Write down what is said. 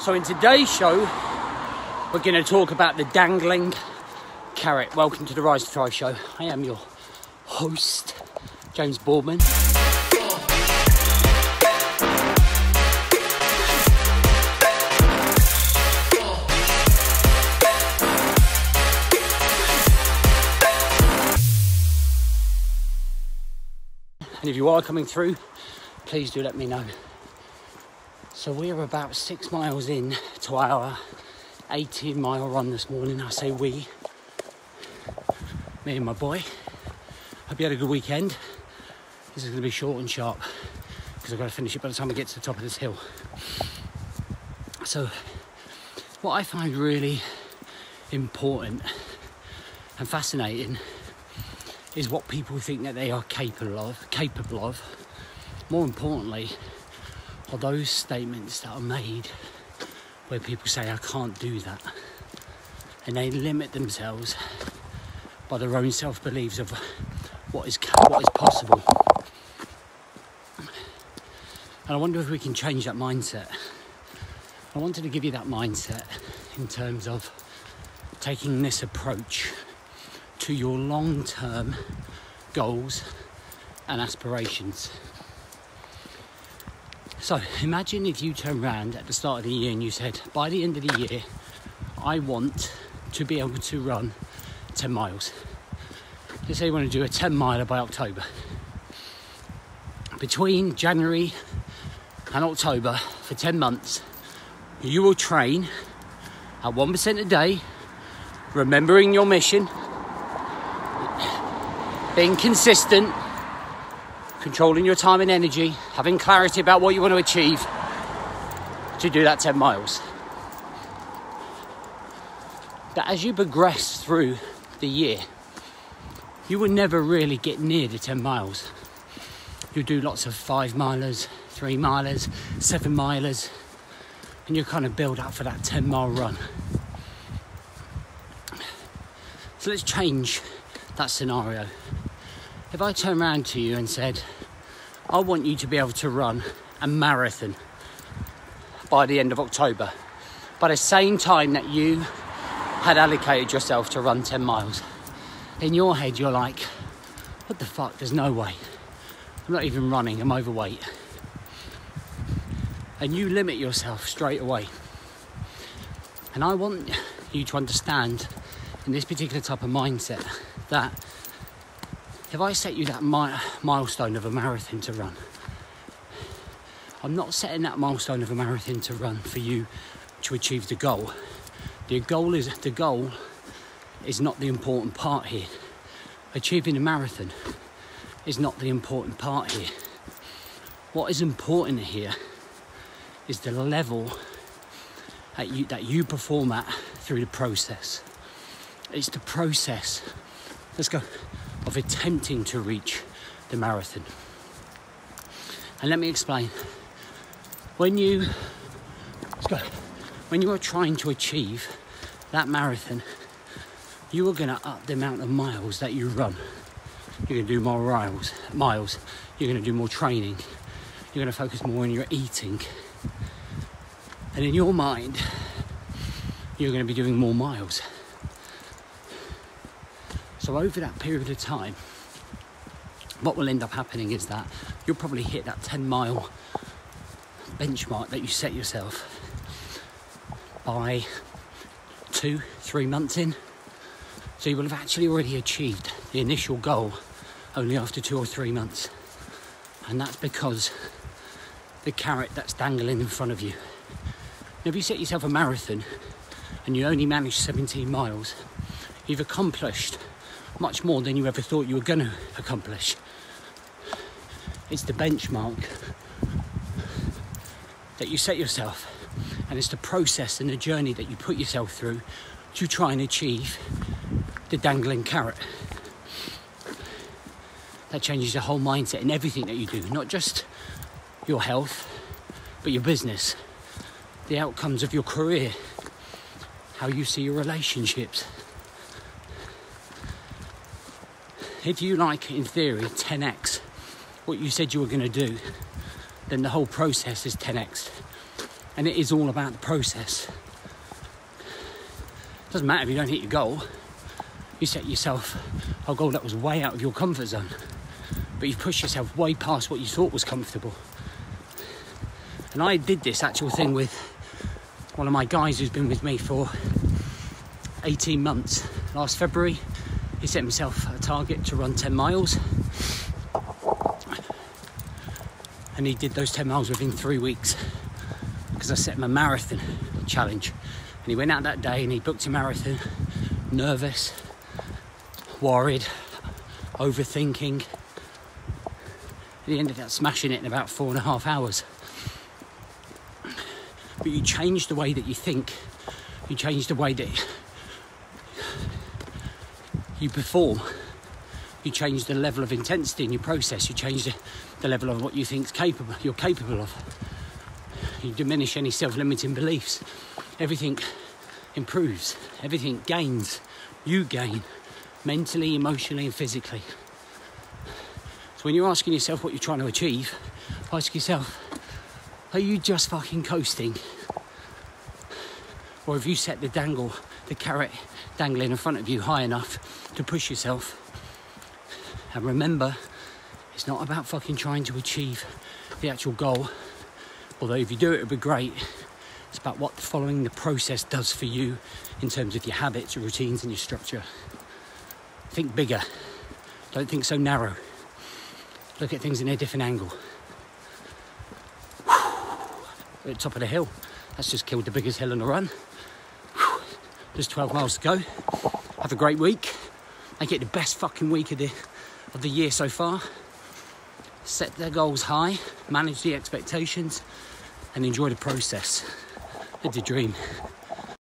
So in today's show, we're going to talk about the Dangling Carrot. Welcome to the Rise to Thrive show. I am your host, James Boardman. And if you are coming through, please do let me know. So we're about 6 miles in to our 18-mile run this morning. I say we, me and my boy. Hope you had a good weekend. This is going to be short and sharp because I've got to finish it by the time I get to the top of this hill. So what I find really important and fascinating is what people think that they are capable of. More importantly, are those statements that are made where people say, I can't do that. And they limit themselves by their own self-beliefs of what is possible. And I wonder if we can change that mindset. I wanted to give you that mindset in terms of taking this approach to your long-term goals and aspirations. So imagine if you turn around at the start of the year and you said, by the end of the year, I want to be able to run 10 miles. Let's say you want to do a 10 miler by October. Between January and October, for 10 months, you will train at 1% a day, remembering your mission, being consistent, controlling your time and energy, having clarity about what you want to achieve to do that 10 miles. But as you progress through the year, you will never really get near the 10 miles. You'll do lots of 5 milers, 3 milers, 7 milers, and you kind of build up for that 10-mile run. So let's change that scenario. If I turn around to you and said, I want you to be able to run a marathon by the end of October, by the same time that you had allocated yourself to run 10 miles. In your head, you're like, what the fuck? There's no way. I'm not even running, I'm overweight. And you limit yourself straight away. And I want you to understand in this particular type of mindset that if I set you that milestone of a marathon to run, I'm not setting that milestone of a marathon to run for you to achieve the goal. The goal is not the important part here. Achieving a marathon is not the important part here. What is important here is the level that you perform at through the process. It's the process. Let's go. Of attempting to reach the marathon. And let me explain. When you are trying to achieve that marathon, you are going to up the amount of miles that you run. You're going to do more miles. You're going to do more training. You're going to focus more on your eating. And in your mind, you're going to be doing more miles. So over that period of time, what will end up happening is that you'll probably hit that 10-mile benchmark that you set yourself by 2-3 months in. So you will have actually already achieved the initial goal only after 2 or 3 months. And that's because the carrot that's dangling in front of you. Now, if you set yourself a marathon and you only manage 17 miles, you've accomplished much more than you ever thought you were going to accomplish. It's the benchmark that you set yourself, and it's the process and the journey that you put yourself through to try and achieve the dangling carrot. That changes the whole mindset in everything that you do, not just your health, but your business, the outcomes of your career, how you see your relationships. If you in theory, 10x what you said you were going to do, then the whole process is 10x. And it is all about the process. It doesn't matter if you don't hit your goal. You set yourself a goal that was way out of your comfort zone, but you pushed yourself way past what you thought was comfortable. And I did this actual thing with one of my guys who's been with me for 18 months. Last February, he set himself a target to run 10 miles. And he did those 10 miles within 3 weeks because I set him a marathon challenge. And he went out that day and he booked a marathon, nervous, worried, overthinking. And he ended up smashing it in about 4.5 hours. But you change the way that you think. You change the way that you perform. You change the level of intensity in your process. You change the level of what you think you're capable of. You diminish any self-limiting beliefs. Everything improves. Everything gains. You gain mentally, emotionally, and physically. So when you're asking yourself what you're trying to achieve, ask yourself, are you just fucking coasting? Or have you set the carrot dangling in front of you high enough to push yourself? And remember, it's not about fucking trying to achieve the actual goal. Although if you do it, it'll be great. It's about what following the process does for you in terms of your habits, your routines, and your structure. Think bigger. Don't think so narrow. Look at things in a different angle. We're at the top of the hill. That's just killed the biggest hill on the run. There's 12 miles to go. Have a great week. Make it the best fucking week of the year so far. Set their goals high, manage the expectations, and enjoy the process. Live the dream.